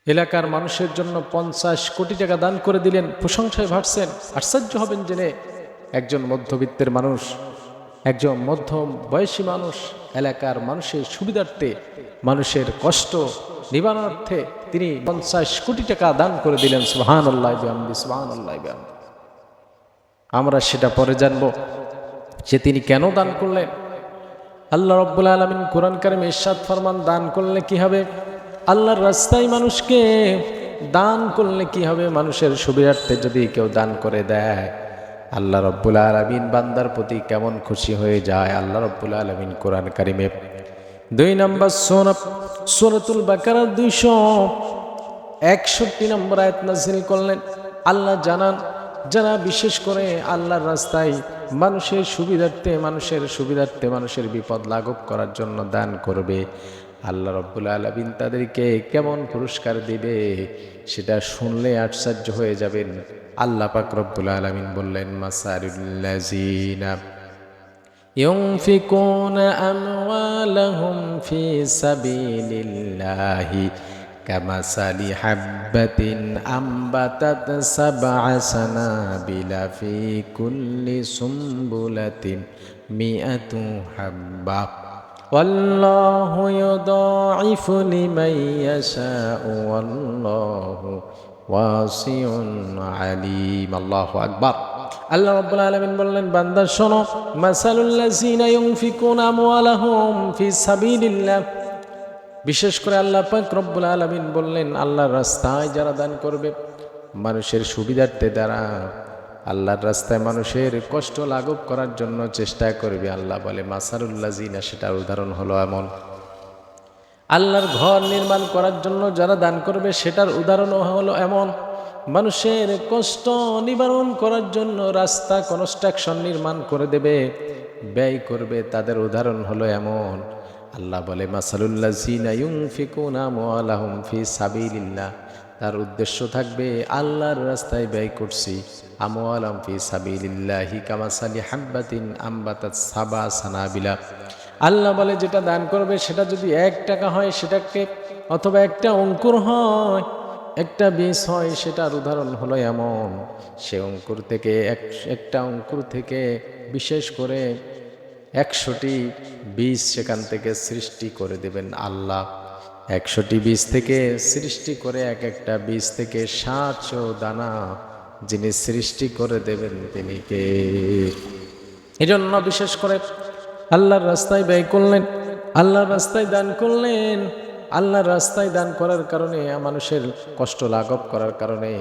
এলাকার মানুষের জন্য 50 কোটি টাকা দান করে দিলেন। প্রশংসায় ভাসছেন। আশ্চর্য হবেন জেনে একজন মধ্যবিত্তের মানুষ, একজন মধ্যম বয়সী মানুষ এলাকার মানুষের সুবিধার্থে, মানুষের কষ্ট নিবারণার্থে তিনি 50 কোটি টাকা দান করে দিলেন। সুবহানাল্লাহ বিহামদি, সুবহানাল্লাহ বিহামদি। আমরা সেটা পরে জানব যে তিনি কেন দান করলেন। আল্লাহ রাব্বুল আলামিন কোরআন কারিমে ইরশাদ ফরমান, দান করলে কি হবে? আল্লাহর রাস্তায় মানুষকে দান করলে কি হবে? মানুষের সুবিধার্থে যদি কেউ দান করে দেয়, আল্লাহ রাব্বুল আলামিন বান্দার প্রতি কেমন খুশি হয়ে যায়। আল্লাহ রাব্বুল আলামিন কোরআন কারিমে 2 নম্বর সূরাতুল বাকারার 261 নম্বর আয়াত নাযিল করলেন। আল্লাহ জানান, যারা বিশেষ করে আল্লাহর রাস্তায় মানুষের সুবিধার্থে মানুষের বিপদ লাঘব করার জন্য দান করবে, আল্লাহ রাব্বুল আলামিন তাদেরকে কেমন পুরস্কার দিবে সেটা শুনলে আশ্চর্য হয়ে যাবেন। আল্লাহ পাক রব্বুল আলামিন বললেন, মাসালুল্লাযিনা ইউনফিকুনা আমওয়ালাহুম ফি সাবিলিল্লাহি কামাসালি হাব্বাতিন আম্বাতাত সাবআ সানাবিলা ফি কুল্লি সুম্বুলাতিন মিআতু হাব্বা ওয়াল্লাহু ইউদাঈফু লিমান ইয়াশাউ ওয়াল্লাহু ওয়াসিউন আলীম। আল্লাহু আকবার। আল্লাহ রাব্বুল আলামিন বললেন, বান্দা শোনো, মাসালুল্লাযিনা ইউনফিকুনা আমওয়ালাহুম ফি সাবিলিল্লাহ। বিশেষ করে আল্লাহ পাক রব্বুল আলামিন বললেন, আল্লাহর রাস্তায় যারা দান করবে মানুষের সুবিধার্থে, দ্বারা আল্লাহর রাস্তায় মানুষের কষ্ট লাঘব করার জন্য চেষ্টা করবে। আল্লাহ বলে মাসালুল্লাযিনা, সেটার উদাহরণ হলো এমন, আল্লাহর ঘর নির্মাণ করার জন্য যারা দান করবে সেটার উদাহরণ হলো এমন, মানুষের কষ্ট নিবারণ করার জন্য রাস্তা কনস্ট্রাকশন নির্মাণ করে দেবে, ব্যয় করবে, তাদের উদাহরণ হলো এমন। আল্লাহ বলে মাসালুল্লাযিনা ইউনফিকুনা আমওয়ালাহুম ফি সাবিলিল্লাহ, তার উদ্দেশ্য থাকবে আল্লাহর রাস্তায় ব্যয় করছি। আমওয়ালাহুম ফি সাবিলিল্লাহি কামাসালি হাব্বাতিন আম্বাতাত সাবআ সানাবিলা। আল্লাহ বলে যেটা দান করবে সেটা যদি 1 টাকা হয় সেটাকে, অথবা একটা অঙ্কুর হয়, একটা বীজ হয়, সেটার উদাহরণ হলো এমন, সে অঙ্কুর থেকে একটা অঙ্কুর থেকে বিশেষ করে 100টি বীজ সেখান থেকে সৃষ্টি করে দেবেন আল্লাহ। 100টি বীজ থেকে সৃষ্টি করে এক একটা বীজ থেকে 700 দানা যিনি সৃষ্টি করে দেবেন তিনি কে? এজন্য বিশেষ করে আল্লাহর রাস্তায় ব্যয় করলেন, আল্লাহর রাস্তায় দান করলেন। আল্লাহর রাস্তায় দান করার কারণে, মানুষের কষ্ট লাঘব করার কারণে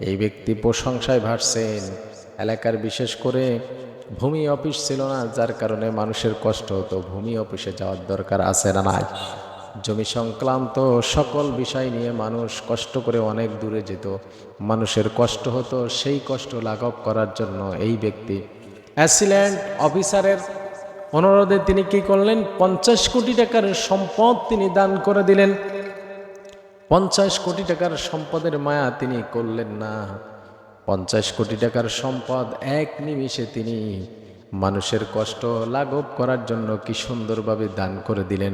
এই ব্যক্তি প্রশংসায় ভাসছেন। এলাকার বিশেষ করে ভূমি অফিস ছিল না, যার কারণে মানুষের কষ্ট হতো। ভূমি অফিসে যাওয়ার দরকার আছে না নাই? জমি সংক্রান্ত সকল বিষয় নিয়ে মানুষ কষ্ট করে অনেক দূরে যেত, মানুষের কষ্ট হতো। সেই কষ্ট লাঘব করার জন্য এই ব্যক্তি অ্যাসিস্ট্যান্ট অফিসারের অনুরোধে তিনি কি করলেন? 50 কোটি টাকার সম্পদ তিনি দান করে দিলেন। 50 কোটি টাকার সম্পদের মায়া তিনি করলেন না। 50 কোটি টাকার সম্পদ এক নিমিষে তিনি মানুষের কষ্ট লাঘব করার জন্য কি সুন্দরভাবে দান করে দিলেন।